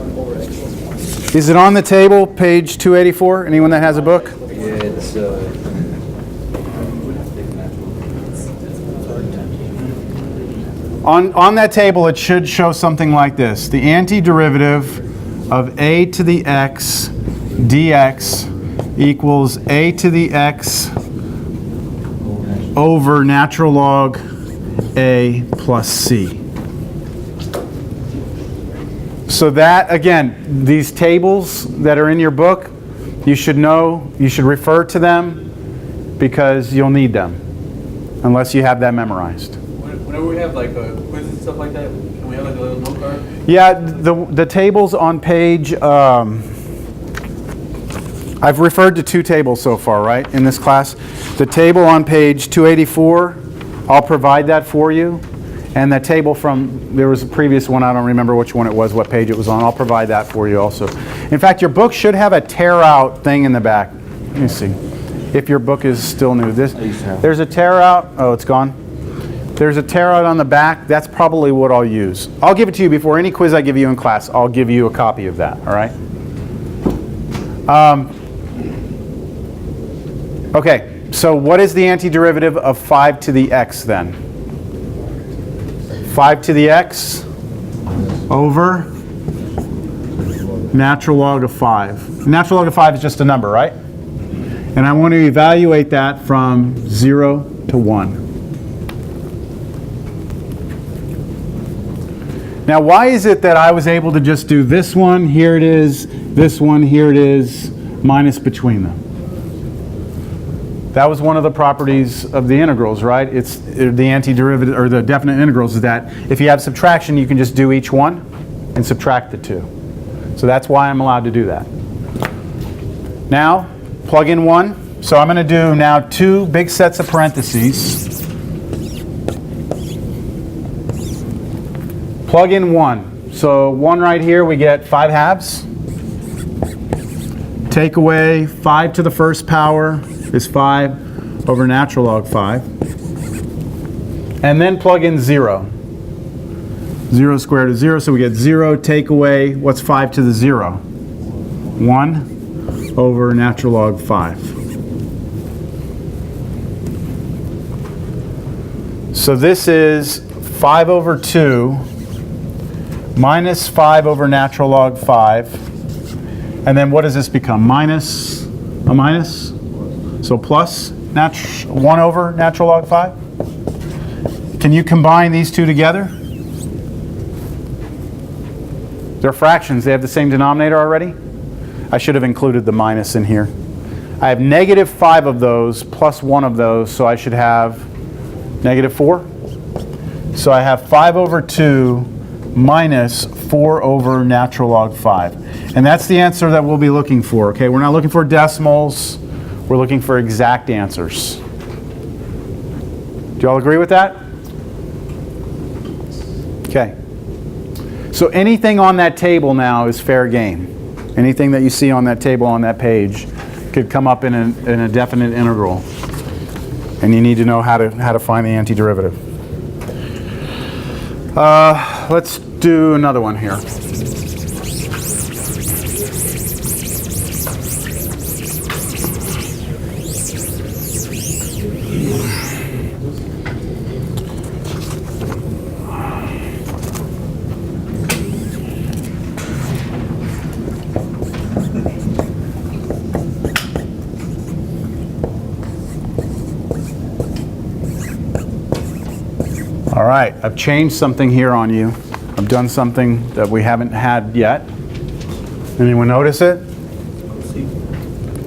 1 over x plus 1. Is it on the table, page 284? Anyone that has a book? Yeah, it's On that table, it should show something like this. The antiderivative of a to the x dx equals a to the x over natural log a plus c. So that, again, these tables that are in your book, you should know, you should refer to them because you'll need them, unless you have that memorized. Whenever we have like a quiz and stuff like that, can we have like a little note card? Yeah, the tables on page, I've referred to 2 tables so far, right, in this class. The table on page 284, I'll provide that for you. And that table from, there was a previous one, I don't remember which one it was, what page it was on. I'll provide that for you also. In fact, your book should have a tear out thing in the back. Let me see. If your book is still new. There's a tear out. Oh, it's gone. There's a tear out on the back. That's probably what I'll use. I'll give it to you before any quiz I give you in class. I'll give you a copy of that, all right? Okay, so what is the antiderivative of 5 to the x then? 5 to the x over natural log of 5. Natural log of 5 is just a number, right? And I want to evaluate that from 0 to 1. Now, why is it that I was able to just do this one, here it is, this one, here it is, minus between them? That was one of the properties of the integrals, right? It's the antiderivative, or the definite integrals, is that if you have subtraction, you can just do each one and subtract the 2. So that's why I'm allowed to do that. Now, plug in 1. So I'm going to do now 2 big sets of parentheses. Plug in 1. So 1 right here, we get 5 halves. Take away 5 to the first power is 5 over natural log 5. And then plug in 0. 0 squared is 0, so we get 0. Take away, what's 5 to the 0? 1 over natural log 5. So this is 5 over 2 minus 5 over natural log 5. And then what does this become? Minus a minus? So plus 1 over natural log 5. Can you combine these two together? They're fractions. They have the same denominator already. I should have included the minus in here. I have negative 5 of those plus 1 of those, so I should have negative 4. So I have 5 over 2 minus 4 over natural log 5. And that's the answer that we'll be looking for. Okay, we're not looking for decimals. We're looking for exact answers. Do you all agree with that? Okay. So anything on that table now is fair game. Anything that you see on that table on that page could come up in a definite integral. And you need to know how to find the antiderivative. Let's do another one here. All right, I've changed something here on you. I've done something that we haven't had yet. Anyone notice it?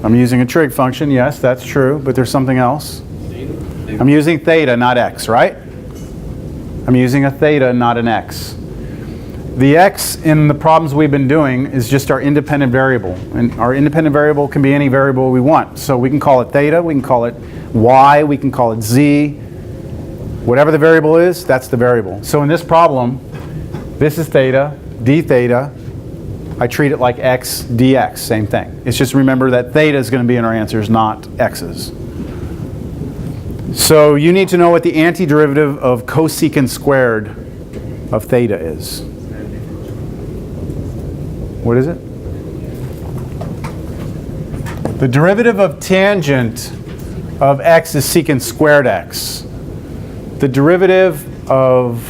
I'm using a trig function. Yes, that's true, but there's something else. I'm using theta, not x, right? I'm using a theta, not an x. The x in the problems we've been doing is just our independent variable. And our independent variable can be any variable we want. So we can call it theta, we can call it y, we can call it z. Whatever the variable is, that's the variable. So in this problem, this is theta, d theta. I treat it like x dx, same thing. It's just remember that theta is going to be in our answers, not x's. So you need to know what the antiderivative of cosecant squared of theta is. What is it? The derivative of tangent of x is secant squared x. The derivative of,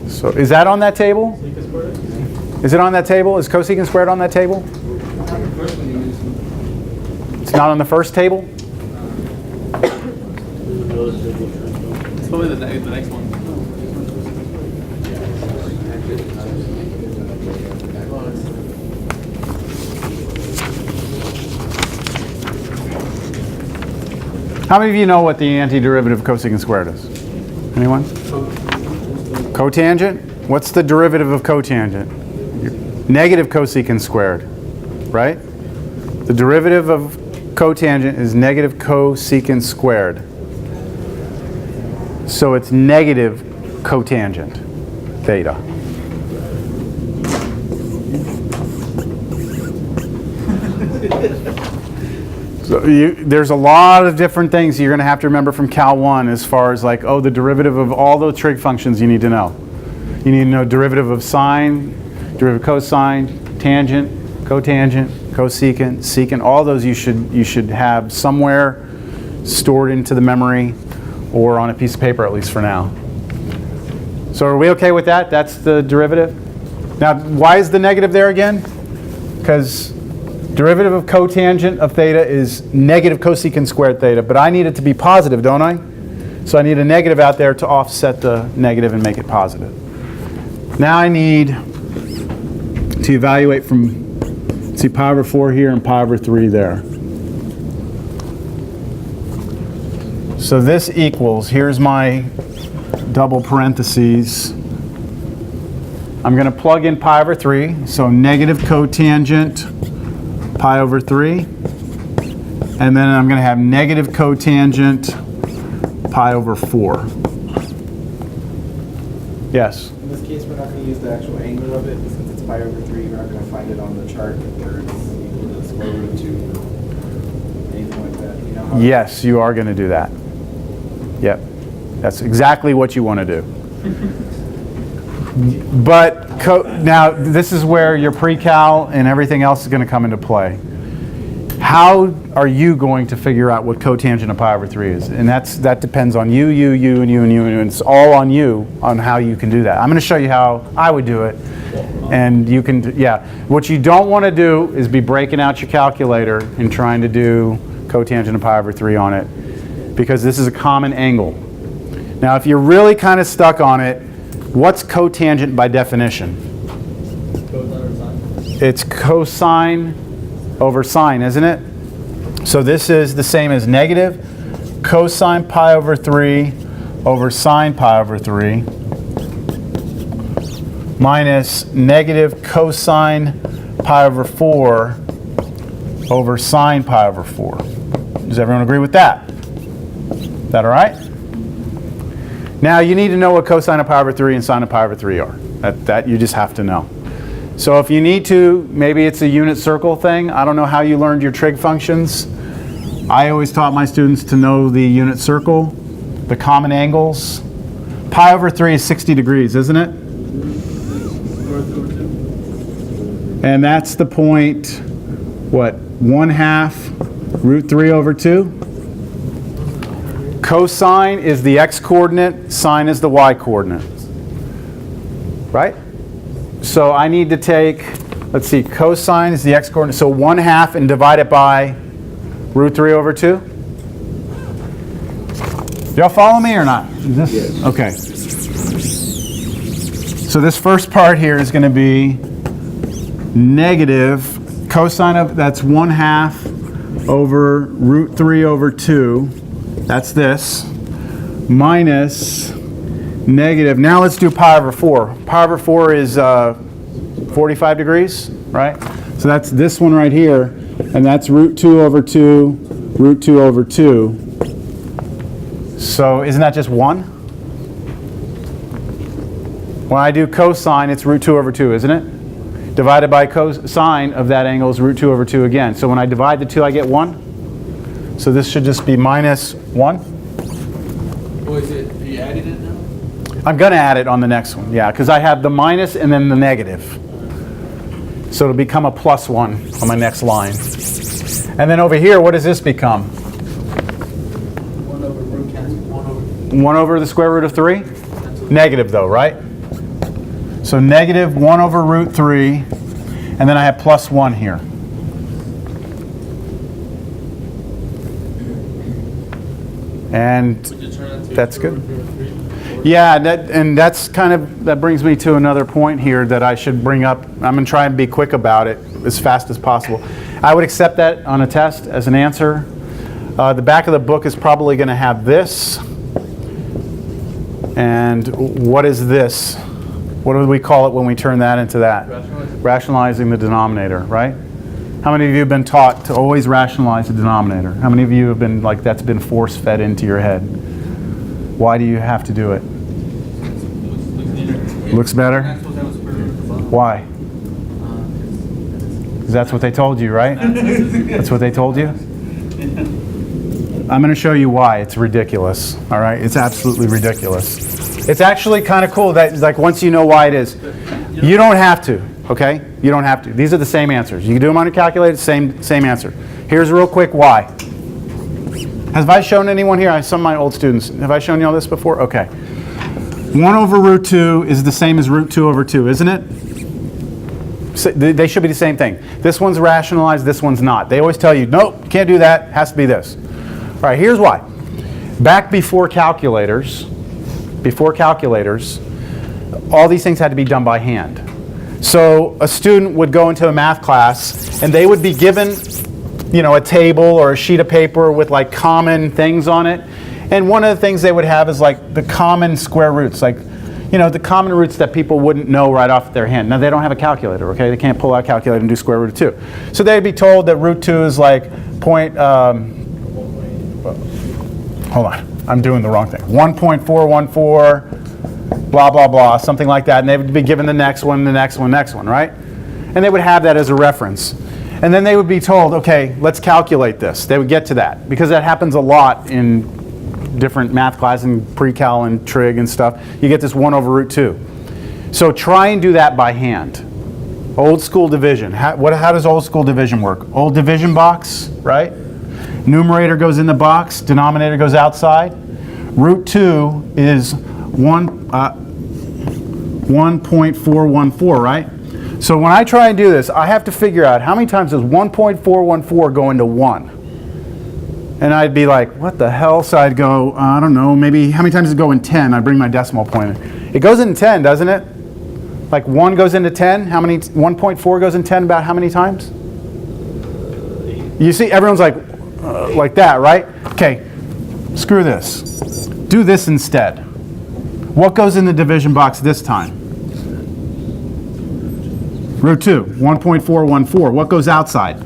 so is that on that table? Is it on that table? Is cosecant squared on that table? It's not on the first table? It's probably the next one. How many of you know what the antiderivative of cosecant squared is? Anyone? Cotangent? What's the derivative of cotangent? Negative cosecant squared, right? The derivative of cotangent is negative cosecant squared. So it's negative cotangent theta. So there's a lot of different things you're going to have to remember from Cal 1 as far as like, oh, the derivative of all those trig functions you need to know. You need to know derivative of sine, derivative of cosine, tangent, cotangent, cosecant, secant. All those you should have somewhere stored into the memory or on a piece of paper, at least for now. So are we okay with that? That's the derivative? Now, why is the negative there again? Because derivative of cotangent of theta is negative cosecant squared theta, but I need it to be positive, don't I? So I need a negative out there to offset the negative and make it positive. Now I need to evaluate from, let's see, pi over 4 here and pi over 3 there. So this equals, here's my double parentheses. I'm going to plug in pi over 3, so negative cotangent pi over 3, and then I'm going to have negative cotangent pi over 4. Yes? In this case, we're not going to use the actual angle of it, since it's pi over 3, we're not going to find it on the chart where it's equal to the square root of 2, anything like that. You know how Yes, you are going to do that. Yep. That's exactly what you want to do. But now this is where your pre-cal and everything else is going to come into play. How are you going to figure out what cotangent of pi over 3 is? And that depends on you, and you, and you, and it's all on you on how you can do that. I'm going to show you how I would do it. And you can, yeah. What you don't want to do is be breaking out your calculator and trying to do cotangent of pi over 3 on it, because this is a common angle. Now, if you're really kind of stuck on it, what's cotangent by definition? It's cosine over sine, isn't it? So this is the same as negative cosine pi over 3 over sine pi over 3 minus negative cosine pi over 4 over sine pi over 4. Does everyone agree with that? Is that all right? Now you need to know what cosine of pi over 3 and sine of pi over 3 are. That you just have to know. So if you need to, maybe it's a unit circle thing. I don't know how you learned your trig functions. I always taught my students to know the unit circle, the common angles. Pi over 3 is 60 degrees, isn't it? And that's the point, what, 1/2 root 3 over 2? Cosine is the x-coordinate, sine is the y-coordinate. Right? So I need to take, let's see, cosine is the x-coordinate, so 1/2 and divide it by root 3 over 2? Y'all follow me or not? Is this, yes. Okay. So this first part here is going to be negative cosine of, that's 1/2 over root 3 over 2. That's this. Minus negative, now let's do pi over 4. Pi over 4 is 45 degrees, right? So that's this one right here, and that's root 2 over 2, root 2 over 2. So isn't that just 1? When I do cosine, it's root 2 over 2, isn't it? Divided by cosine of that angle is root 2 over 2 again. So when I divide the 2, I get 1. So this should just be minus 1. Oh, is it? Are you adding it now? I'm going to add it on the next one, yeah, because I have the minus and then the negative. So it'll become a plus 1 on my next line. And then over here, what does this become? 1 over root cancel. 1 over the square root of 3? Negative though, right? So negative 1 over root 3, and then I have plus 1 here. And that's good. Yeah, that brings me to another point here that I should bring up. I'm going to try and be quick about it as fast as possible. I would accept that on a test as an answer. The back of the book is probably going to have this. And what is this? What do we call it when we turn that into that? Rationalizing the denominator, right? How many of you have been taught to always rationalize the denominator? How many of you have been like that's been force-fed into your head? Why do you have to do it? Looks better? Why? Because that's what they told you, right? That's what they told you? I'm going to show you why. It's ridiculous, all right? It's absolutely ridiculous. It's actually kind of cool that like once you know why it is, you don't have to, okay? You don't have to. These are the same answers. You can do them on your calculator, same answer. Here's real quick why. Have I shown anyone here? Some of my old students. Have I shown you all this before? Okay. 1 over root 2 is the same as root 2 over 2, isn't it? So they should be the same thing. This one's rationalized, this one's not. They always tell you, nope, can't do that, has to be this. All right, here's why. Back before calculators, all these things had to be done by hand. So a student would go into a math class and they would be given, you know, a table or a sheet of paper with like common things on it. And one of the things they would have is like the common square roots, like, you know, the common roots that people wouldn't know right off their hand. Now they don't have a calculator, okay? They can't pull out a calculator and do square root of 2. So they'd be told that root 2 is like hold on, I'm doing the wrong thing. 1.414, blah, blah, blah, something like that. And they would be given the next one, right? And they would have that as a reference. And then they would be told, okay, let's calculate this. They would get to that because that happens a lot in different math classes and pre-cal and trig and stuff. You get this 1 over root 2. So try and do that by hand. Old school division. How does old school division work? Old division box, right? Numerator goes in the box, denominator goes outside. Root 2 is 1.414, right? So when I try and do this, I have to figure out how many times does 1.414 go into 1? And I'd be like, what the hell? So I'd go, I don't know, maybe how many times does it go in 10? I'd bring my decimal point in. It goes in 10, doesn't it? Like 1 goes into 10. How many? 1.4 goes in 10 about how many times? You see, everyone's like that, right? Okay, screw this. Do this instead. What goes in the division box this time? Root 2, 1.414. What goes outside?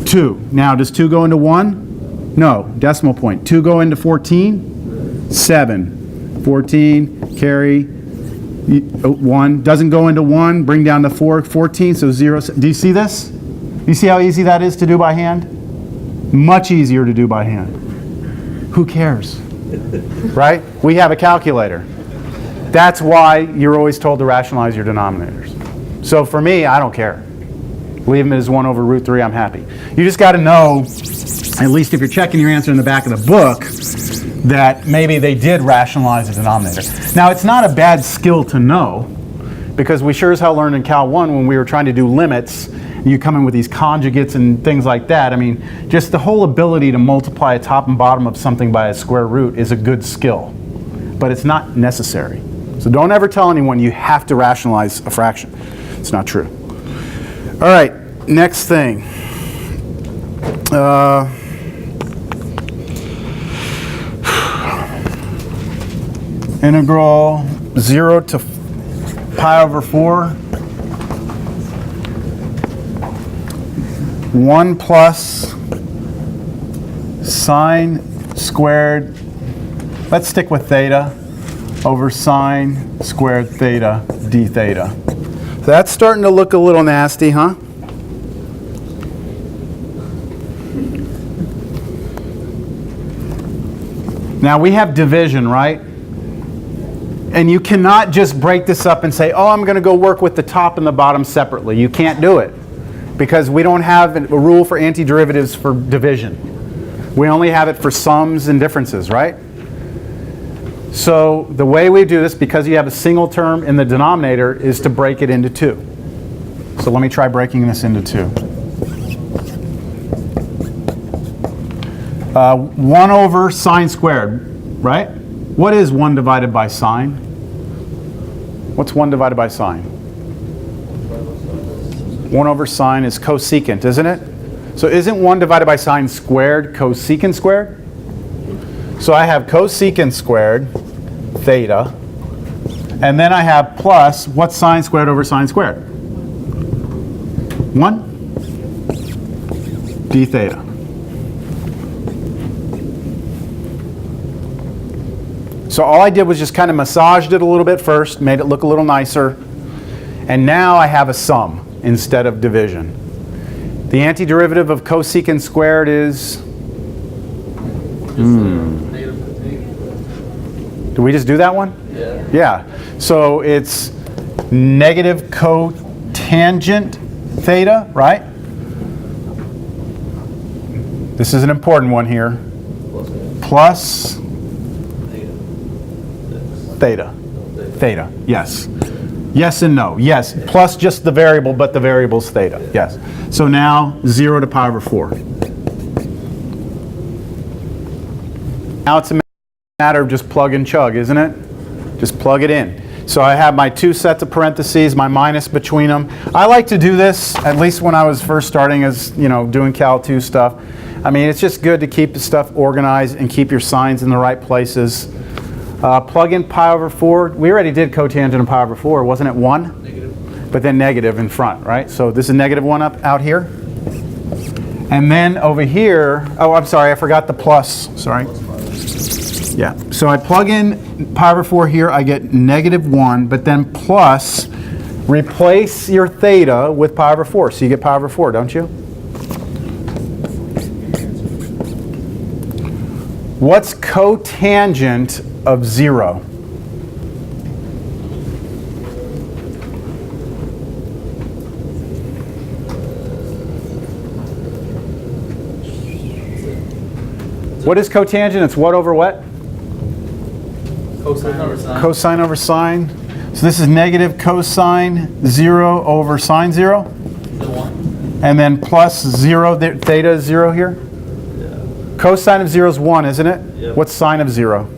2. Now, does 2 go into 1? No, decimal point. 2 go into 14? 7. 14, carry, 1. Doesn't go into 1, bring down to 4, 14, so 0. Do you see this? Do you see how easy that is to do by hand? Much easier to do by hand. Who cares? Right? We have a calculator. That's why you're always told to rationalize your denominators. So for me, I don't care. Leave them as 1 over root 3, I'm happy. You just got to know, at least if you're checking your answer in the back of the book, that maybe they did rationalize the denominator. Now, it's not a bad skill to know, because we sure as hell learned in Cal 1 when we were trying to do limits, and you come in with these conjugates and things like that. I mean, just the whole ability to multiply a top and bottom of something by a square root is a good skill, but it's not necessary. So don't ever tell anyone you have to rationalize a fraction. It's not true. All right, next thing. Integral 0 to pi over 4. 1 plus sine squared, let's stick with theta, over sine squared theta d theta. So that's starting to look a little nasty, huh? Now we have division, right? And you cannot just break this up and say, oh, I'm going to go work with the top and the bottom separately. You can't do it because we don't have a rule for antiderivatives for division. We only have it for sums and differences, right? So the way we do this, because you have a single term in the denominator, is to break it into two. So let me try breaking this into two. 1 over sine squared, right? What is 1 divided by sine? What's 1 divided by sine? 1 over sine is cosecant, isn't it? So isn't 1 divided by sine squared cosecant squared? So I have cosecant squared, theta, and then I have plus, what's sine squared over sine squared? 1 d theta. So all I did was just kind of massaged it a little bit first, made it look a little nicer, and now I have a sum instead of division. The antiderivative of cosecant squared is... Did we just do that one? Yeah. Yeah. So it's negative cotangent theta, right? This is an important one here. Plus theta. Theta, yes. Yes and no. Yes, plus just the variable, but the variable's theta. Yes. So now 0 to pi over 4. Now it's a matter of just plug and chug, isn't it? Just plug it in. So I have my two sets of parentheses, my minus between them. I like to do this, at least when I was first starting as, doing Cal 2 stuff. I mean, it's just good to keep the stuff organized and keep your signs in the right places. Plug in pi over 4. We already did cotangent of pi over 4. Wasn't it 1? Negative. But then negative in front, right? So this is negative 1 up out here. And then over here, oh, I'm sorry, I forgot the plus. Sorry. Yeah. So I plug in pi over 4 here. I get negative 1, but then plus, replace your theta with pi over 4. So you get pi over 4, don't you? What's cotangent of 0? What is cotangent? It's what over what? Cosine over sine. Cosine over sine. So this is negative cosine 0 over sine 0. Is it 1? And then plus 0, theta is 0 here. Cosine of 0 is 1, isn't it? Yep. What's sine of 0?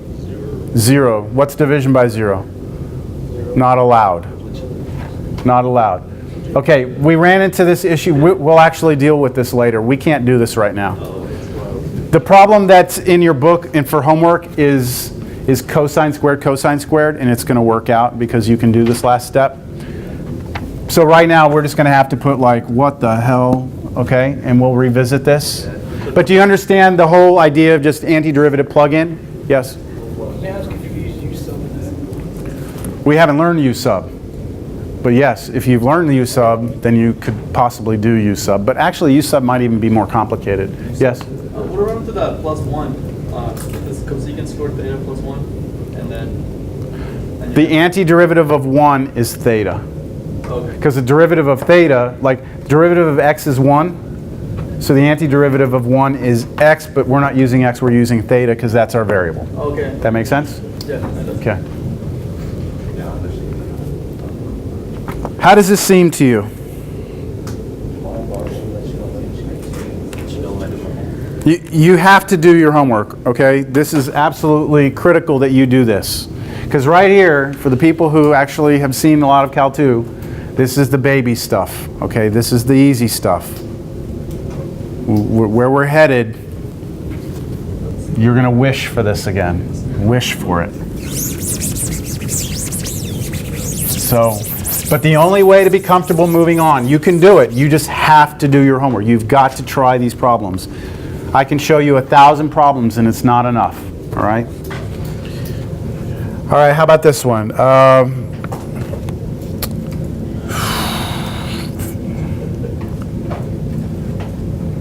0. What's division by 0? Not allowed. Not allowed. Okay, we ran into this issue. We'll actually deal with this later. We can't do this right now. The problem that's in your book and for homework is cosine squared, and it's going to work out because you can do this last step. So right now we're just going to have to put like, what the hell, okay? And we'll revisit this. But do you understand the whole idea of just antiderivative plug-in? Yes? May I ask if you've used U sub in this? We haven't learned U sub. But yes, if you've learned the U sub, then you could possibly do U sub. But actually, U sub might even be more complicated. Yes? What around to that plus 1? This cosecant squared theta plus 1, and then... The antiderivative of 1 is theta. Okay. Because the derivative of theta, like derivative of x is 1. So the antiderivative of 1 is x, but we're not using x, we're using theta because that's our variable. Okay. That make sense? Yeah, that does. Okay. How does this seem to you? You have to do your homework, okay? This is absolutely critical that you do this. Because right here, for the people who actually have seen a lot of Cal 2, this is the baby stuff, okay? This is the easy stuff. Where we're headed, you're going to wish for this again. Wish for it. So, but the only way to be comfortable moving on, you can do it. You just have to do your homework. You've got to try these problems. I can show you 1,000 problems and it's not enough, all right? All right, how about this one?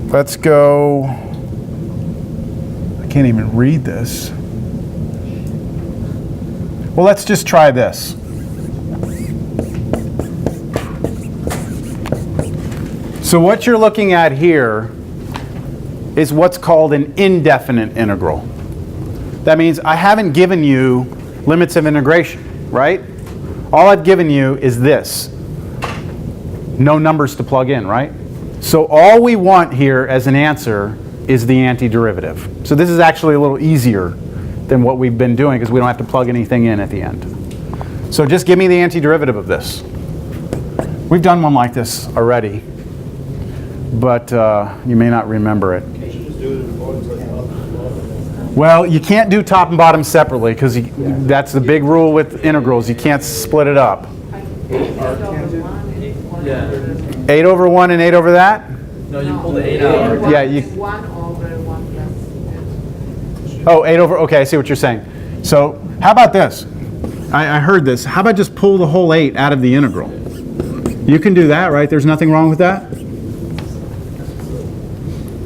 Let's go, I can't even read this. Well, let's just try this. So what you're looking at here is what's called an indefinite integral. That means I haven't given you limits of integration, right? All I've given you is this. No numbers to plug in, right? So all we want here as an answer is the antiderivative. So this is actually a little easier than what we've been doing because we don't have to plug anything in at the end. So just give me the antiderivative of this. We've done one like this already, but you may not remember it. Well, you can't do top and bottom separately because that's the big rule with integrals. You can't split it up. Yeah. 8 over 1 and 8 over that? No, you pull the 8 out. Yeah, you. 1 over 1 plus. Oh, 8 over, okay, I see what you're saying. So how about this? I heard this. How about just pull the whole 8 out of the integral? You can do that, right? There's nothing wrong with that?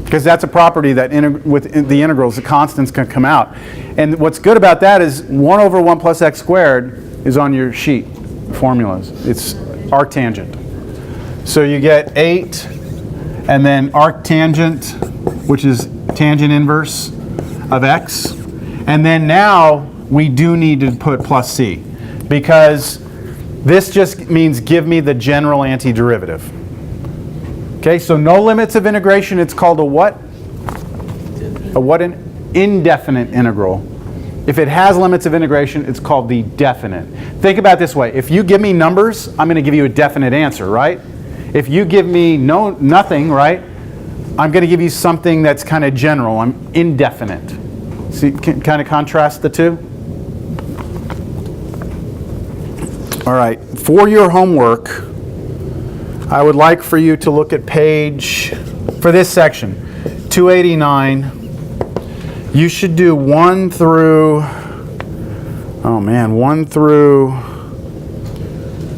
Because that's a property that with the integrals, the constants can come out. And what's good about that is 1 over 1 plus x squared is on your sheet, formulas. It's arctangent. So you get 8, and then arctangent, which is tangent inverse of x. And then now we do need to put plus c, because this just means give me the general antiderivative. Okay, so no limits of integration, it's called a what? An indefinite integral. If it has limits of integration, it's called the definite. Think about it this way. If you give me numbers, I'm going to give you a definite answer, right? If you give me nothing, right, I'm going to give you something that's kind of general. I'm indefinite. See, kind of contrast the two? All right, for your homework, I would like for you to look at page, for this section, 289. You should do 1 through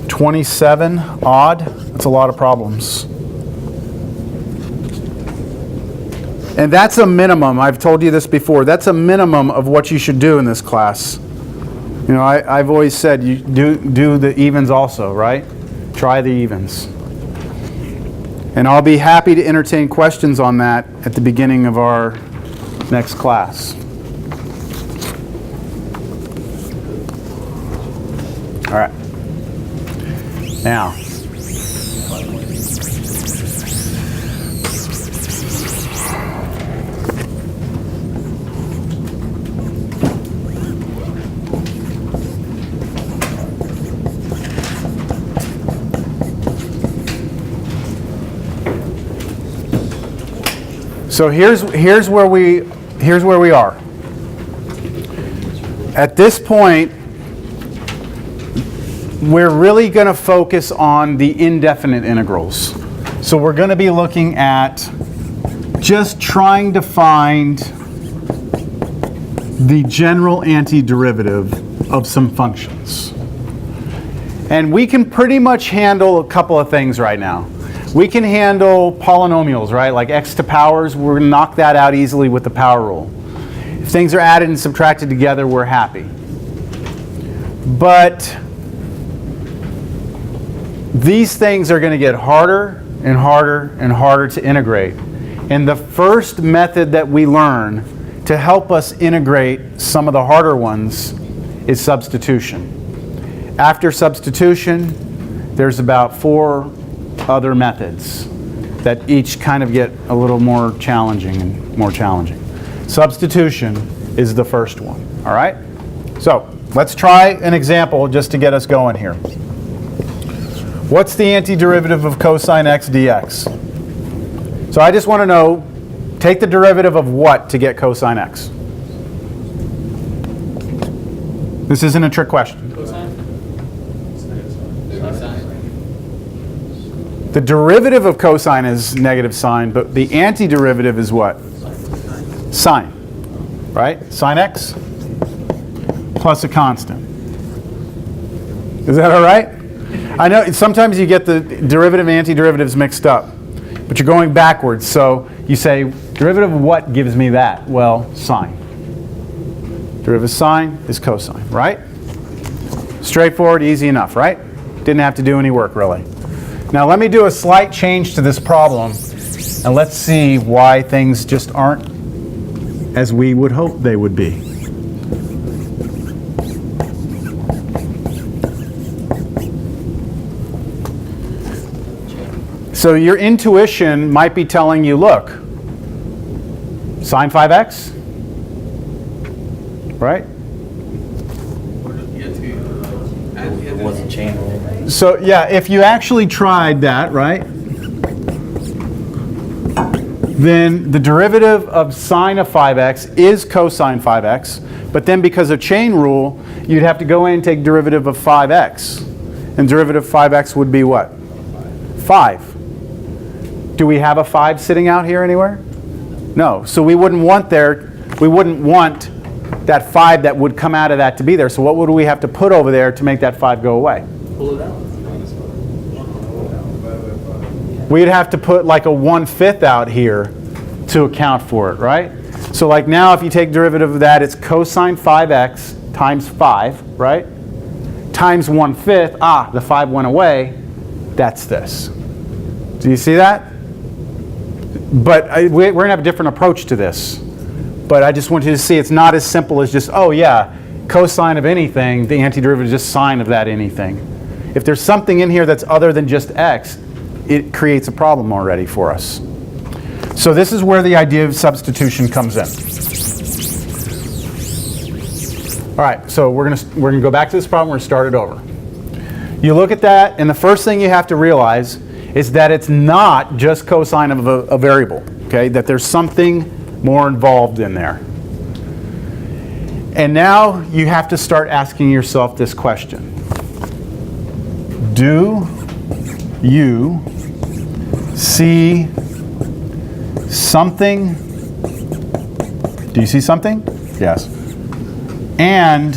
27 odd. That's a lot of problems. And that's a minimum. I've told you this before. That's a minimum of what you should do in this class. You know, I've always said you do the evens also, right? Try the evens. And I'll be happy to entertain questions on that at the beginning of our next class. All right. Now, so here's where we are. At this point, we're really going to focus on the indefinite integrals. So we're going to be looking at just trying to find the general antiderivative of some functions. And we can pretty much handle a couple of things right now. We can handle polynomials, right? Like x to powers, we're going to knock that out easily with the power rule. If things are added and subtracted together, we're happy. But these things are going to get harder and harder and harder to integrate. And the first method that we learn to help us integrate some of the harder ones is substitution. After substitution, there's about 4 other methods that each kind of get a little more challenging and more challenging. Substitution is the first one, all right? So let's try an example just to get us going here. What's the antiderivative of cosine x dx? So I just want to know, take the derivative of what to get cosine x? This isn't a trick question. Cosine? The derivative of cosine is negative sine, but the antiderivative is what? Sine, right? Sine x plus a constant. Is that all right? I know sometimes you get the derivative and antiderivatives mixed up, but you're going backwards. So you say, derivative of what gives me that? Well, sine. Derivative of sine is cosine, right? Straightforward, easy enough, right? Didn't have to do any work, really. Now let me do a slight change to this problem, and let's see why things just aren't as we would hope they would be. So your intuition might be telling you, look, sine 5x, right? It wasn't chain rule. So yeah, if you actually tried that, right, then the derivative of sine of 5x is cosine 5x, but then because of chain rule, you'd have to go in and take derivative of 5x. And derivative of 5x would be what? 5. Do we have a 5 sitting out here anywhere? No. So we wouldn't want that 5 that would come out of that to be there. So what would we have to put over there to make that 5 go away? Pull it out. We'd have to put like a 1/5 out here to account for it, right? So like now if you take derivative of that, it's cosine 5x times 5, right? Times 1/5, the 5 went away, that's this. Do you see that? But we're going to have a different approach to this. But I just want you to see it's not as simple as just, oh yeah, cosine of anything, the antiderivative is just sine of that anything. If there's something in here that's other than just x, it creates a problem already for us. So this is where the idea of substitution comes in. All right, so we're gonna go back to this problem. We're gonna start it over. You look at that, and the first thing you have to realize is that it's not just cosine of a variable, okay? That there's something more involved in there. And now you have to start asking yourself this question. Do you see something? Do you see something? Yes. And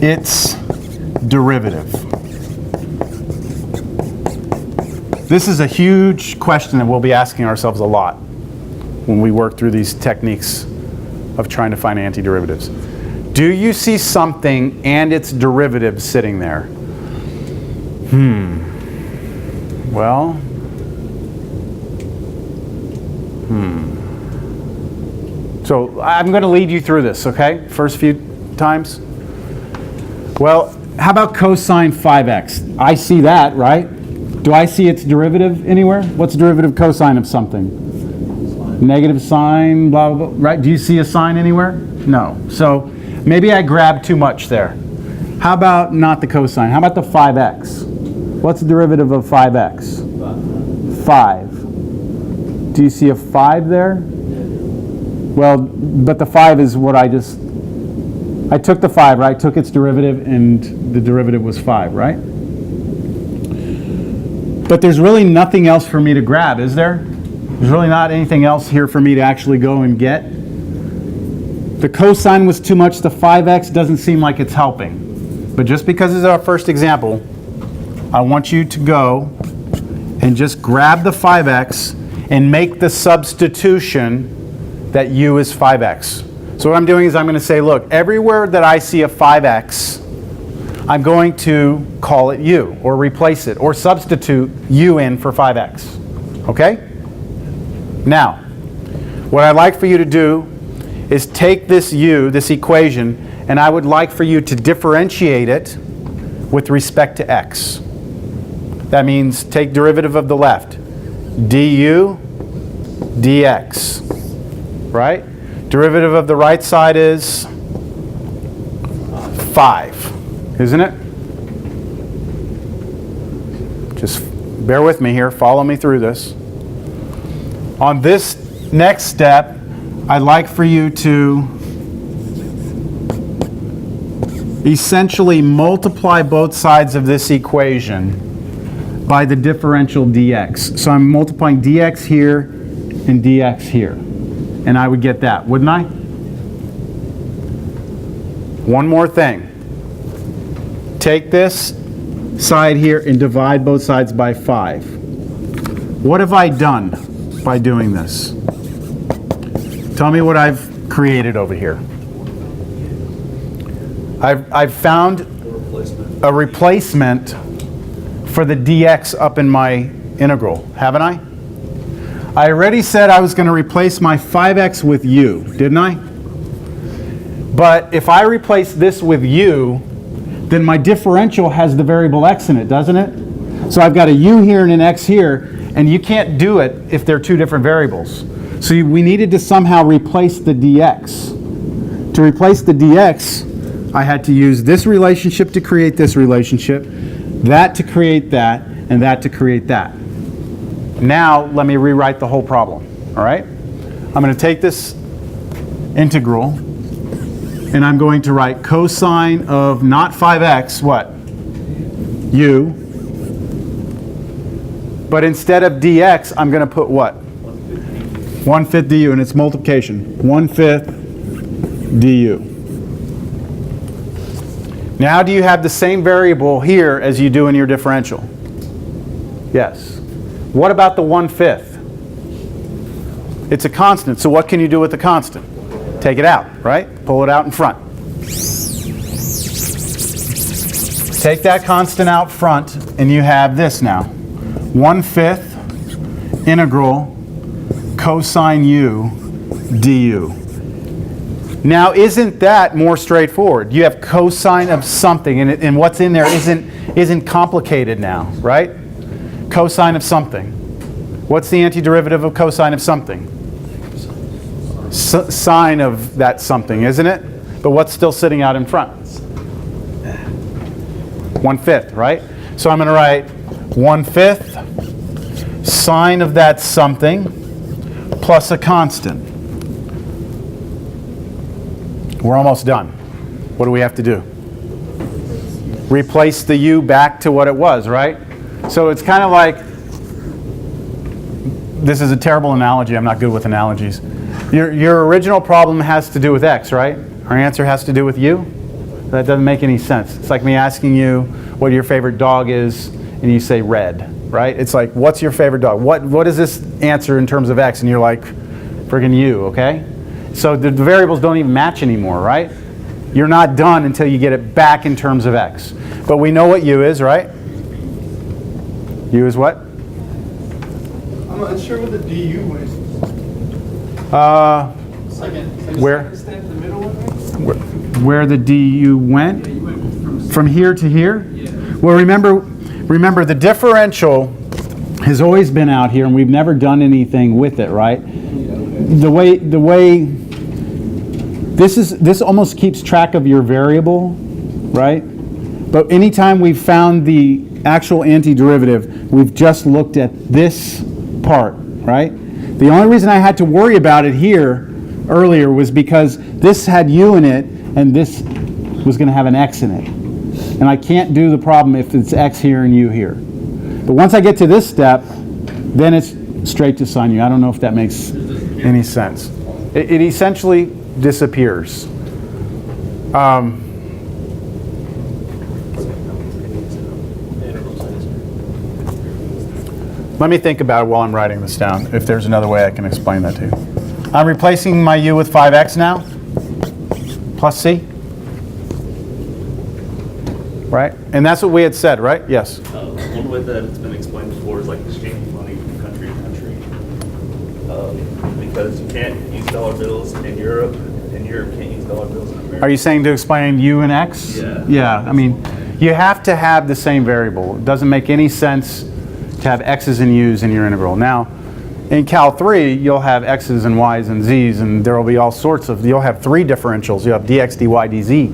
its derivative. This is a huge question that we'll be asking ourselves a lot when we work through these techniques of trying to find antiderivatives. Do you see something and its derivative sitting there? Well, So I'm going to lead you through this, okay? First few times. Well, how about cosine 5x? I see that, right? Do I see its derivative anywhere? What's the derivative cosine of something? Negative sine, blah, blah, blah, right? Do you see a sine anywhere? No. So maybe I grabbed too much there. How about not the cosine? How about the 5x? What's the derivative of 5x? 5. Do you see a 5 there? Well, but the 5 is what I took the 5, right? I took its derivative, and the derivative was 5, right? But there's really nothing else for me to grab, is there? There's really not anything else here for me to actually go and get. The cosine was too much. The 5x doesn't seem like it's helping. But just because it's our first example, I want you to go and just grab the 5x and make the substitution that u is 5x. So what I'm doing is I'm going to say, look, everywhere that I see a 5x, I'm going to call it u, or replace it, or substitute u in for 5x. Okay? Now, what I'd like for you to do is take this u, this equation, and I would like for you to differentiate it with respect to x. That means take derivative of the left. du dx. Right? Derivative of the right side is 5, isn't it? Just bear with me here. Follow me through this. On this next step, I'd like for you to essentially multiply both sides of this equation by the differential dx. So I'm multiplying dx here and dx here. And I would get that, wouldn't I? One more thing. Take this side here and divide both sides by 5. What have I done by doing this? Tell me what I've created over here. I've found Replacement. a replacement for the dx up in my integral, haven't I? I already said I was going to replace my 5x with u, didn't I? But if I replace this with u, then my differential has the variable x in it, doesn't it? So I've got a u here and an x here, and you can't do it if they're two different variables. So we needed to somehow replace the dx. To replace the dx, I had to use this relationship to create this relationship, that to create that, and that to create that. Now let me rewrite the whole problem, all right? I'm going to take this integral, and I'm going to write cosine of not 5x, what? U. But instead of dx, I'm going to put what? 1/5 du, and it's multiplication. 1/5 du. Now do you have the same variable here as you do in your differential? Yes. What about the 1/5? It's a constant, so what can you do with the constant? Take it out, right? Pull it out in front. Take that constant out front, and you have this now. 1/5 integral cosine u du. Now, isn't that more straightforward? You have cosine of something, and what's in there isn't complicated now, right? Cosine of something. What's the antiderivative of cosine of something? Sine of that something, isn't it? But what's still sitting out in front? 1/5, right? So I'm going to write 1/5 sine of that something plus a constant. We're almost done. What do we have to do? Replace the u back to what it was, right? So it's kind of like, this is a terrible analogy. I'm not good with analogies. Your original problem has to do with x, right? Our answer has to do with u? That doesn't make any sense. It's like me asking you what your favorite dog is, and you say red, right? It's like, what's your favorite dog? What is this answer in terms of x? And you're like, friggin' u, okay? So the variables don't even match anymore, right? You're not done until you get it back in terms of x. But we know what u is, right? U is what? I'm not sure what the du is. Where? Step in the middle of it? Where the du went? You went From here to here? Yeah. Well, remember the differential has always been out here, and we've never done anything with it, right? The way this almost keeps track of your variable, right? But anytime we've found the actual antiderivative, we've just looked at this part, right? The only reason I had to worry about it here earlier was because this had u in it, and this was going to have an x in it. And I can't do the problem if it's x here and u here. But once I get to this step, then it's straight to sine u. I don't know if that makes any sense. It essentially disappears. Let me think about it while I'm writing this down, if there's another way I can explain that to you. I'm replacing my u with 5x now, plus c. Right? And that's what we had said, right? Yes? One way that it's been explained before is like exchanging money from country to country. Because you can't use dollar bills in Europe, and Europe can't use dollar bills in America. Are you saying to explain u and x? Yeah. Yeah, I mean, you have to have the same variable. It doesn't make any sense to have x's and u's in your integral. Now, in Cal 3, you'll have x's and y's and z's, and there will be all sorts of, you'll have three differentials. You'll have dx, dy, dz.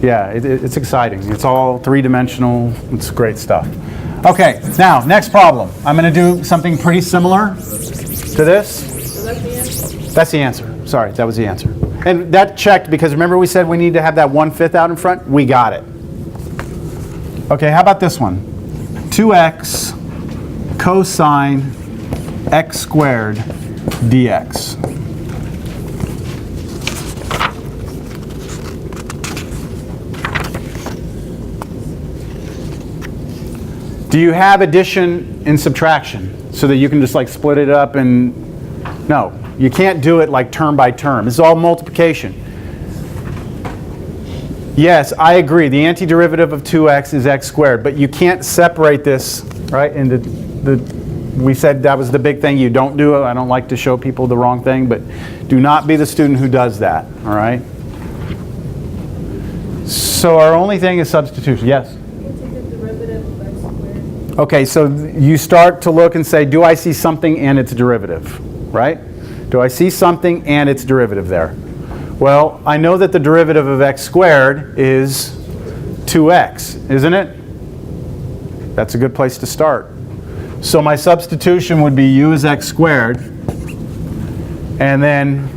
Yeah, it's exciting. It's all three-dimensional. It's great stuff. Okay, now, next problem. I'm going to do something pretty similar to this. So that's the answer? That's the answer. Sorry, that was the answer. And that checked because remember we said we need to have that 1/5 out in front? We got it. Okay, how about this one? 2x cosine x squared dx. Do you have addition and subtraction so that you can just like split it up and... No, you can't do it like term by term. This is all multiplication. Yes, I agree. The antiderivative of 2x is x squared, but you can't separate this, right, into we said that was the big thing you don't do. I don't like to show people the wrong thing, but do not be the student who does that, all right? So our only thing is substitution. Yes? Okay, so you start to look and say, do I see something and its derivative, right? Do I see something and its derivative there? Well, I know that the derivative of x squared is 2x, isn't it? That's a good place to start. So my substitution would be u is x squared, and then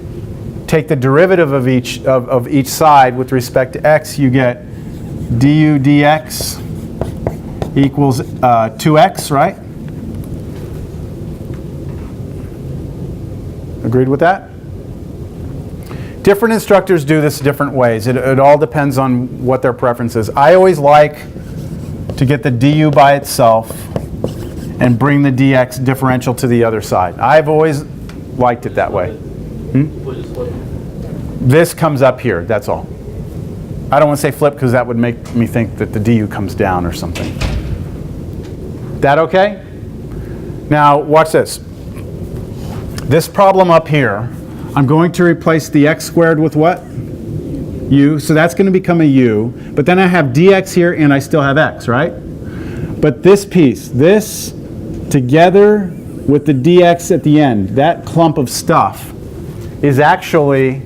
take the derivative of each side with respect to x. You get du dx equals 2x, right? Agreed with that? Different instructors do this different ways. It all depends on what their preference is. I always like to get the du by itself and bring the dx differential to the other side. I've always liked it that way. This comes up here, that's all. I don't want to say flip because that would make me think that the du comes down or something. That okay? Now watch this. This problem up here, I'm going to replace the x squared with what? U. So that's going to become a u. But then I have dx here and I still have x, right? But this piece, this together with the dx at the end, that clump of stuff is actually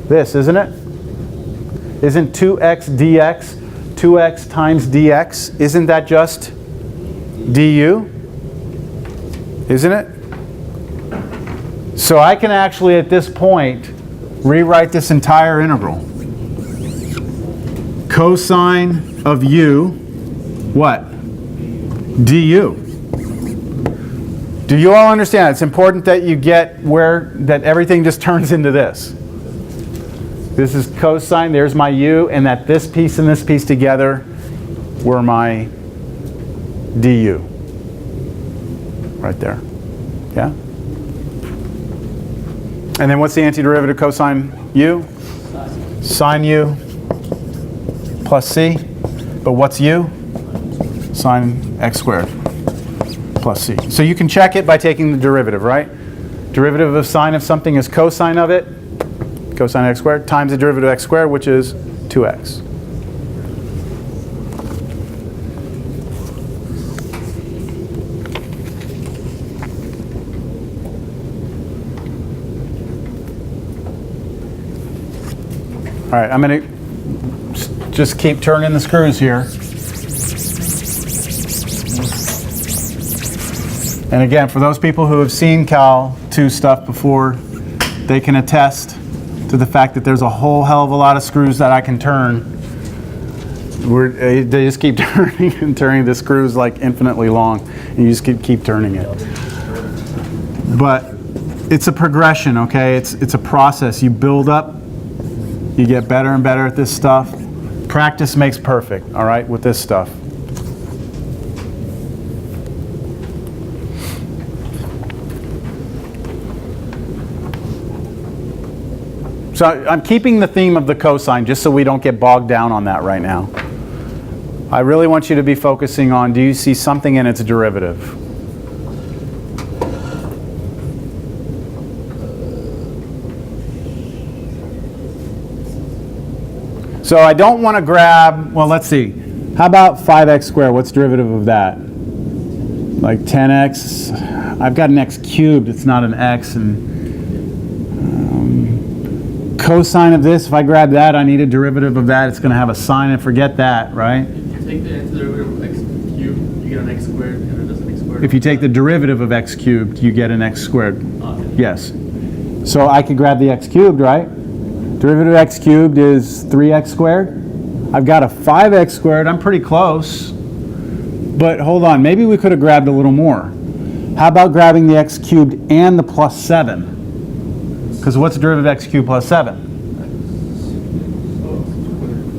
this, isn't it? Isn't 2x dx 2x times dx? Isn't that just du? Isn't it? So I can actually, at this point, rewrite this entire integral. Cosine of u, what? du. Do you all understand? It's important that you get that everything just turns into this. This is cosine, there's my u, and that this piece and this piece together were my du. Right there. Yeah? And then what's the antiderivative of cosine u? Sine u plus c. But what's u? Sine x squared plus c. So you can check it by taking the derivative, right? Derivative of sine of something is cosine of it, cosine x squared, times the derivative of x squared, which is 2x. All right, I'm going to just keep turning the screws here. And again, for those people who have seen Cal 2 stuff before, they can attest to the fact that there's a whole hell of a lot of screws that I can turn. They just keep turning and turning. The screws like infinitely long, and you just keep turning it. But it's a progression, okay? It's a process. You build up. You get better and better at this stuff. Practice makes perfect, all right, with this stuff. So I'm keeping the theme of the cosine just so we don't get bogged down on that right now. I really want you to be focusing on, do you see something in its derivative? So I don't want to grab, well, let's see. How about 5x squared? What's derivative of that? Like 10x. I've got an x cubed. It's not an x. And cosine of this, if I grab that, I need a derivative of that. It's going to have a sine, and forget that, right? If you take the antiderivative of x cubed, you get an x squared, and it does an x squared. If you take the derivative of x cubed, you get an x squared. Okay. Yes. So I could grab the x cubed, right? Derivative of x cubed is 3x squared. I've got a 5x squared. I'm pretty close. But hold on, maybe we could have grabbed a little more. How about grabbing the x cubed and the plus 7? Because what's the derivative of x cubed plus 7?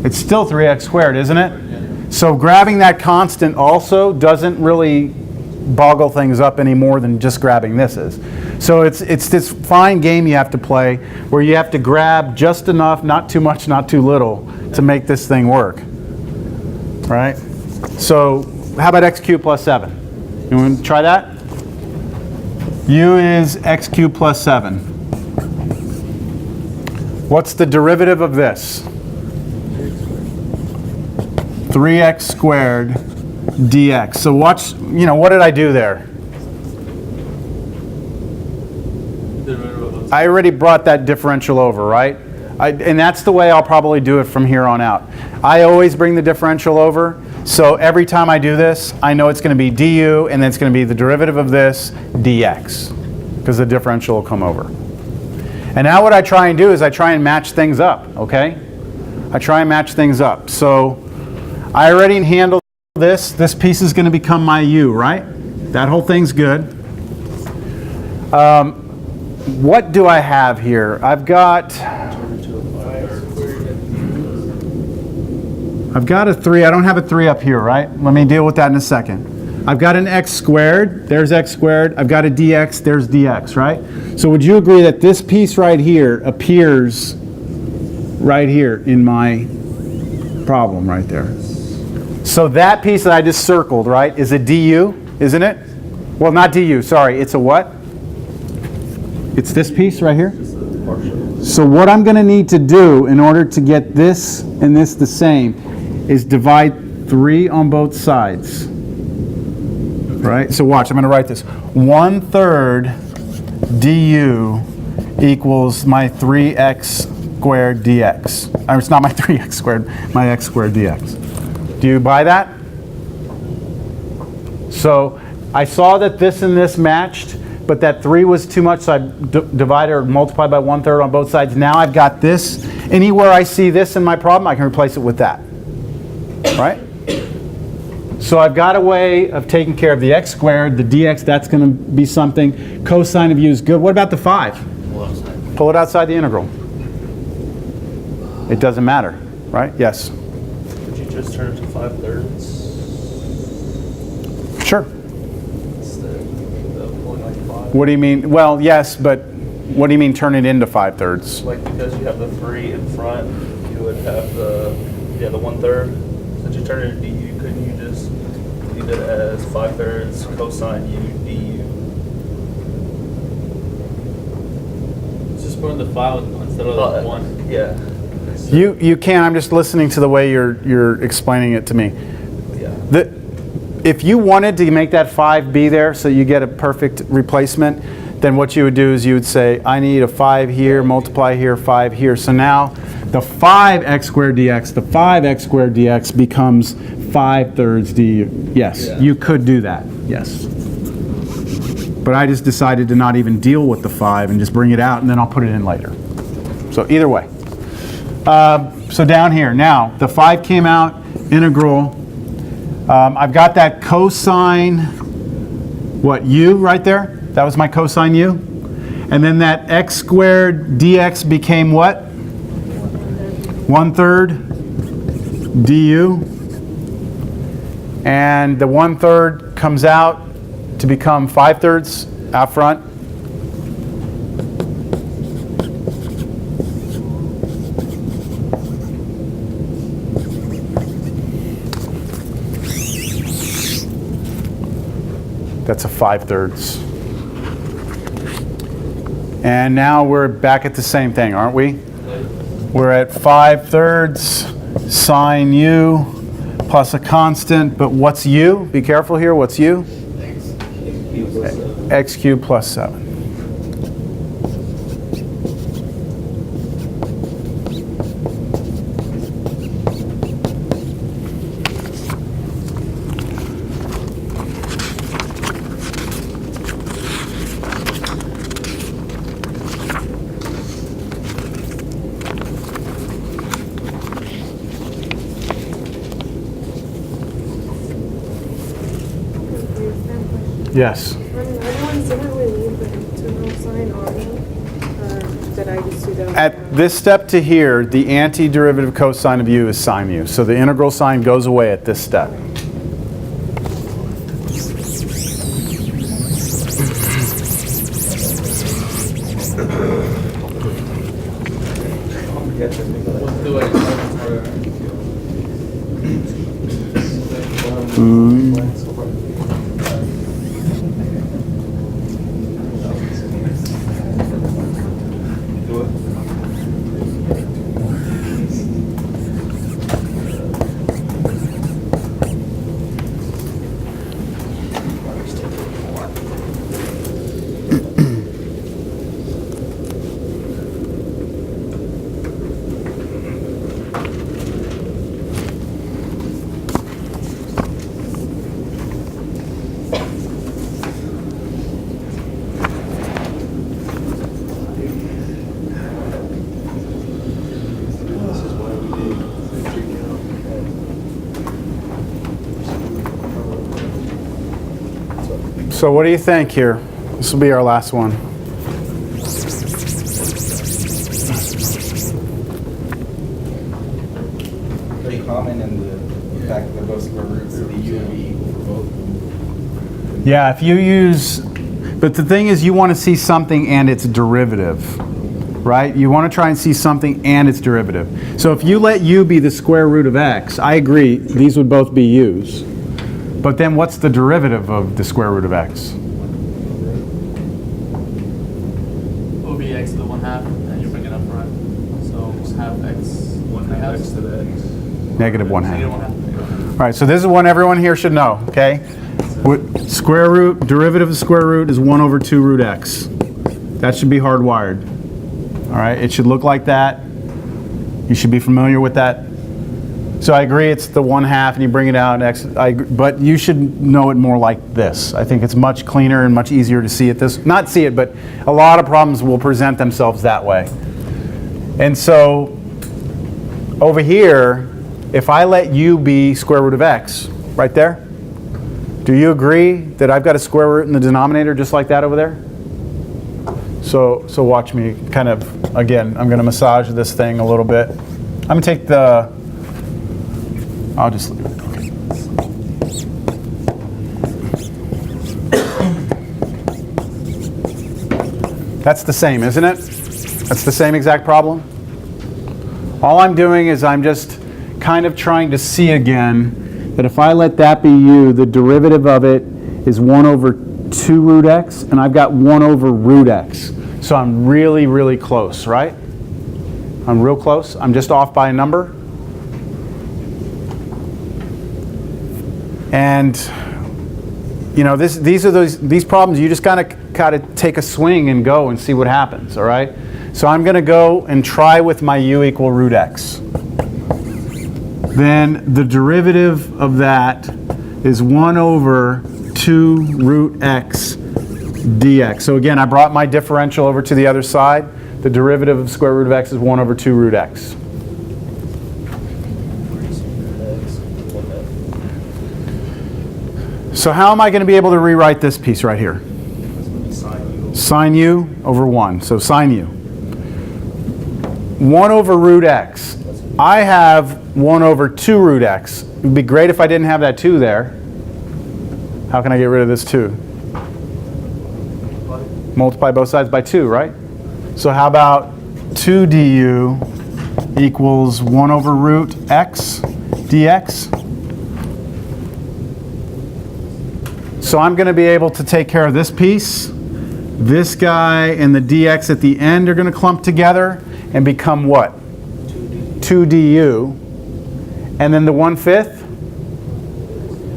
It's still 3x squared, isn't it? So grabbing that constant also doesn't really boggle things up any more than just grabbing this is. So it's this fine game you have to play where you have to grab just enough, not too much, not too little, to make this thing work. Right? So how about x cubed plus 7? You want to try that? U is x cubed plus 7. What's the derivative of this? 3x squared dx. So watch, what did I do there? I already brought that differential over, right? And that's the way I'll probably do it from here on out. I always bring the differential over, so every time I do this, I know it's going to be du, and then it's going to be the derivative of this, dx, because the differential will come over. And now what I try and do is I try and match things up, okay? I try and match things up. So I already handled this. This piece is going to become my u, right? That whole thing's good. What do I have here? I've got a 3. I don't have a 3 up here, right? Let me deal with that in a second. I've got an x squared. There's x squared. I've got a dx. There's dx, right? So would you agree that this piece right here appears right here in my problem right there? So that piece that I just circled, right, is a du, isn't it? Well, not du, sorry. It's a what? It's this piece right here. So what I'm going to need to do in order to get this and this the same is divide 3 on both sides. Right? So watch, I'm going to write this. 1/3 du equals my 3x squared dx. It's not my 3x squared, my x squared dx. Do you buy that? So I saw that this and this matched, but that 3 was too much, so I divided or multiplied by 1/3 on both sides. Now I've got this. Anywhere I see this in my problem, I can replace it with that. Right? So I've got a way of taking care of the x squared, the dx, that's going to be something. Cosine of u is good. What about the 5? Pull it outside the integral. It doesn't matter, right? Yes? Could you just turn it to 5/3? Sure. Instead of pulling like 5? What do you mean? Well, yes, but what do you mean turn it into 5/3? Like because you have the 3 in front, you would have the 1/3. Since you turn it into du, couldn't you just leave it as 5/3 cosine u du? Just put in the 5 instead of the 1. Yeah. You can. I'm just listening to the way you're explaining it to me. Yeah. If you wanted to make that 5 be there so you get a perfect replacement, then what you would do is you would say, I need a 5 here, multiply here, 5 here. So now the 5x squared dx, the 5x squared dx becomes 5/3 du. Yes, Yeah. you could do that. Yes. But I just decided to not even deal with the 5 and just bring it out, and then I'll put it in later. So either way. So down here, now the 5 came out, integral. I've got that cosine, what, u right there? That was my cosine u. And then that x squared dx became what? 1/3 du. And the 1/3 comes out to become 5/3 out front. That's a 5/3. And now we're back at the same thing, aren't we? We're at 5/3 sine u plus a constant, but what's u? Be careful here, what's u? X cubed plus 7. Yes. Everyone's didn't we leave the integral sign on or did I just do that? At this step to here, the antiderivative cosine of u is sine u. So the integral sign goes away at this step. So what do you think here? This will be our last one. Pretty common in the fact that they're both square roots, so the u would be equal for both of them. Yeah, if you use, but the thing is you want to see something and its derivative, right? You want to try and see something and its derivative. So if you let u be the square root of x, I agree, these would both be u's. But then what's the derivative of the square root of x? It would be x to the 1/2, and you bring it up front. So half x, 1/2 x to the x. Negative 1/2. Negative 1/2. All right, so this is one everyone here should know, okay? Square root, derivative of square root is 1 over 2 root x. That should be hardwired. All right, it should look like that. You should be familiar with that. So I agree it's the 1/2 and you bring it out, x, but you should know it more like this. I think it's much cleaner and much easier to see it this, not see it, but a lot of problems will present themselves that way. And so over here, if I let u be square root of x, right there, do you agree that I've got a square root in the denominator just like that over there? So watch me kind of, again, I'm going to massage this thing a little bit. I'm going to take the, I'll just leave it. Okay. That's the same, isn't it? That's the same exact problem. All I'm doing is I'm just kind of trying to see again that if I let that be u, the derivative of it is 1 over 2 root x, and I've got 1 over root x. So I'm really, really close, right? I'm real close. I'm just off by a number. And you know, these problems you just gotta take a swing and go and see what happens, all right? So I'm gonna go and try with my u equal root x. Then the derivative of that is 1 over 2 root x dx. So again, I brought my differential over to the other side. The derivative of square root of x is 1 over 2 root x. So how am I going to be able to rewrite this piece right here? Sine u over 1. So sine u. 1 over root x. I have 1 over 2 root x. It would be great if I didn't have that 2 there. How can I get rid of this 2? Multiply both sides by 2, right? So how about 2 du equals 1 over root x dx? So I'm going to be able to take care of this piece. This guy and the dx at the end are going to clump together and become what? 2 du. And then the 1/5,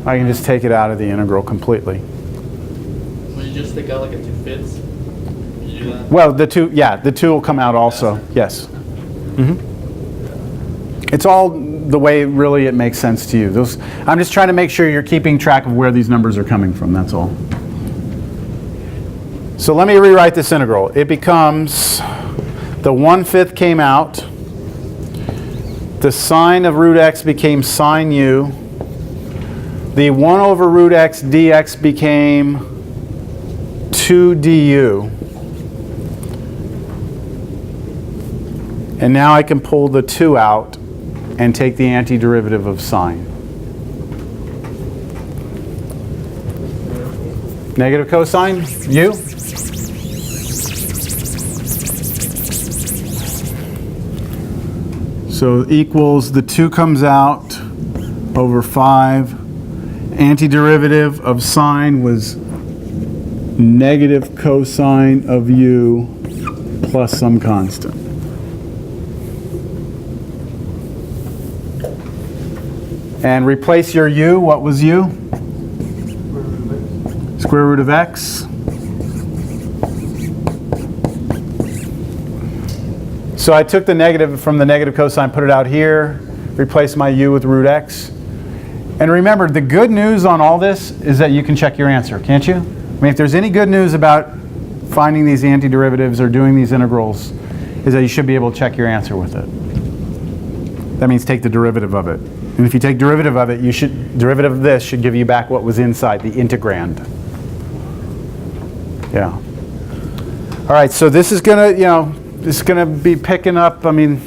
I can just take it out of the integral completely. Will you just take out like a 2/5? Can you do that? Well, the 2 will come out also. Yes. It's all the way really it makes sense to you. I'm just trying to make sure you're keeping track of where these numbers are coming from, that's all. So let me rewrite this integral. It becomes, the 1/5 came out, the sine of root x became sine u, the 1 over root x dx became 2 du. And now I can pull the 2 out and take the antiderivative of sine. Negative cosine, u. So equals, the 2 comes out over 5, antiderivative of sine was negative cosine of u plus some constant. And replace your u. What was u? Square root of x. So I took the negative from the negative cosine, put it out here, replace my u with root x. And remember, the good news on all this is that you can check your answer, can't you? I mean, if there's any good news about finding these antiderivatives or doing these integrals, is that you should be able to check your answer with it. That means take the derivative of it. And if you take derivative of it, derivative of this should give you back what was inside, the integrand. Yeah. All right, so this is gonna, this is gonna be picking up. I mean,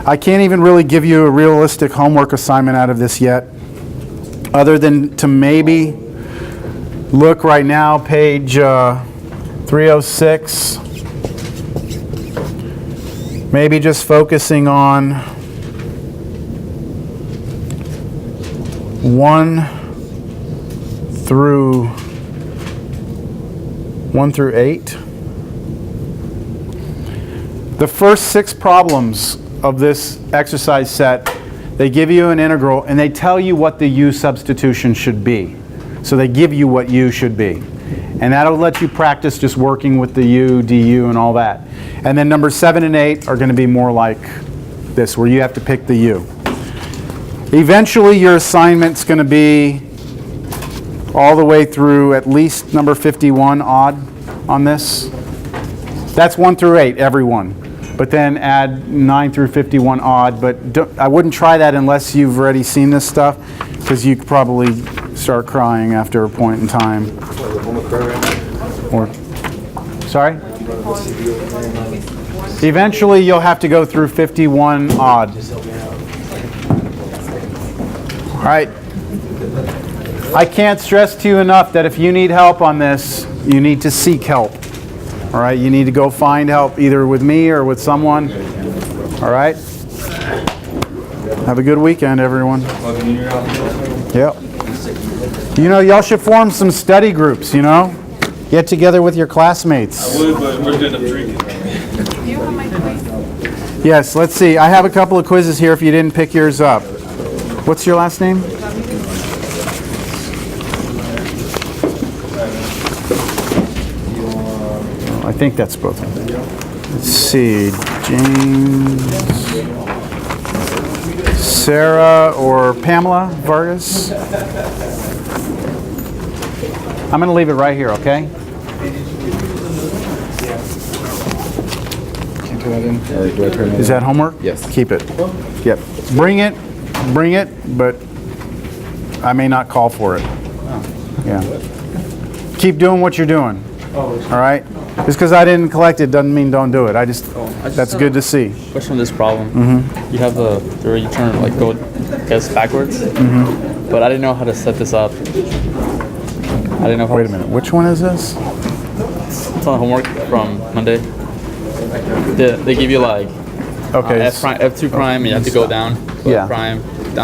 I can't even really give you a realistic homework assignment out of this yet, other than to maybe look right now, page 306. Maybe just focusing on 1 through 8. The first 6 problems of this exercise set, they give you an integral and they tell you what the u substitution should be. So they give you what u should be. And that'll let you practice just working with the u, du, and all that. And then numbers 7 and 8 are going to be more like this, where you have to pick the u. Eventually your assignment's going to be all the way through at least number 51 odd on this. That's 1 through 8, every one. But then add 9 through 51 odd. But I wouldn't try that unless you've already seen this stuff, because you could probably start crying after a point in time. Or, sorry? Eventually you'll have to go through 51 odd. All right. I can't stress to you enough that if you need help on this, you need to seek help. All right, you need to go find help either with me or with someone. All right? Have a good weekend, everyone. Yep. Y'all should form some study groups, Get together with your classmates. I would, but we're good at drinking. Yes, let's see. I have a couple of quizzes here if you didn't pick yours up. What's your last name? I think that's both of them. Let's see. James, Sarah, or Pamela Vargas? I'm going to leave it right here, okay? Can't turn that in? Or do I turn it in? Is that homework? Yes. Keep it. Yep. Bring it, but I may not call for it. Yeah. Keep doing what you're doing. All right? Just because I didn't collect it doesn't mean don't do it. That's good to see. Question on this problem. You have the where you turn go guess backwards, but I didn't know how to set this up. I didn't know how. Wait a minute. Which one is this? It's on the homework from Monday. They give you Okay. F2 prime, and you have to go down to Yeah. F prime.